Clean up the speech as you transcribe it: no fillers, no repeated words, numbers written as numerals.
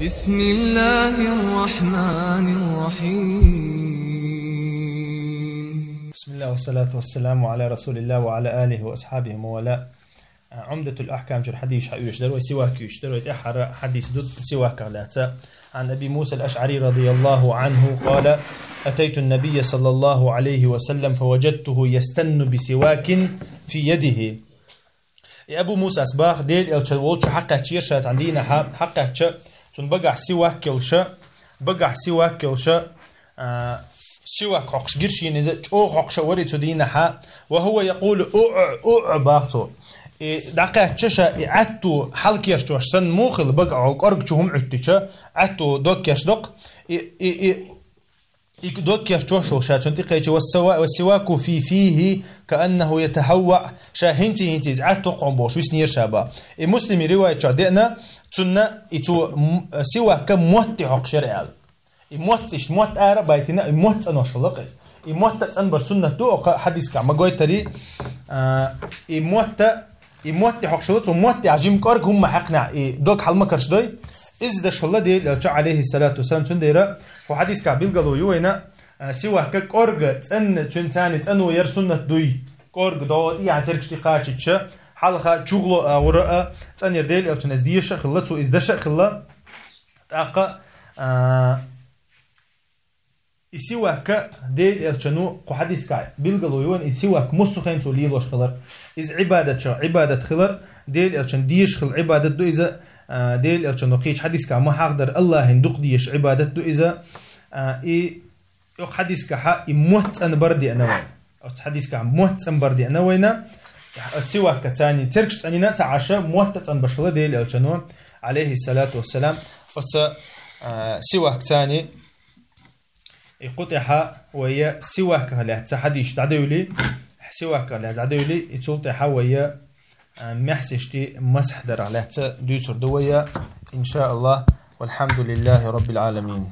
بسم الله الرحمن الرحيم. بسم الله والصلاة والسلام على رسول الله وعلى آله وأصحابه وموالاه. عمدة الأحكام جر حديث يشتري وسواك يشتري أحر حديث ضد سواك لا عن أبي موسى الأشعري رضي الله عنه قال: أتيت النبي صلى الله عليه وسلم فوجدته يستن بسواك في يده. أبو موسى أسباخ ديل الشوالش حقه تشير شات عندنا حقه تش تون بقع سواك كلشة بقع سواك كلشة سواك عقش قرشي نزل أو عقش وريت دينا وهو يقول أو باغتو دقيقة تشا عتو حلق يرتوش سن موخل بقع أرق شهم عتشا عتو دوك يشدق دوك يرتوش شاتون تقيتي والسواك فيه كأنه يتهوع هنتي عتو قنبوش ويسنير شابا مسلم رواية شادئنا تنا إتو سواك موت حق شرعال موتش موت آرا بايتنا موت أنا شلقيس موت أنبر سنة دو حديث كعما قوي تري موت حق شلط وموت عجيم كارك هم حقنا دوك حلما كرشدوي إذا شلا دي لو عليه الصلاة والسلام تنديرا وحديث كعبيل قالوا يوينا سواك كارج تن تنتاني تنو ير سنة دوي كارج دوت يعني تركش تقاتش حلقة شغله وراء تنير ديل أو تنزديش خلته إزدش خلا تأقى إسواك ديل الشنو قحديث كاي بيلقلو يوان إسواك مستخين توليل وش خلر إز عبادة شو عبادة خلر ديل الشن ديش خل عبادة دو إذا ديل الشنو قيش حديث كا ما حقدر الله هندق ديش عبادة دو إذا يق حديث كا إموت أن بردي أنا وين أو حديث كا موت أن بردي أنا وينا السواك تاني تركش تانينا تعشى موت أن بشلا ديل الشنو عليه الصلاة والسلام سواك تاني يقطعها ويا سواك له تحديش تعدولي سواك له تعدولي يتلطعها ويا محسشتي مسح در عليه دوسر دويا إن شاء الله والحمد لله رب العالمين.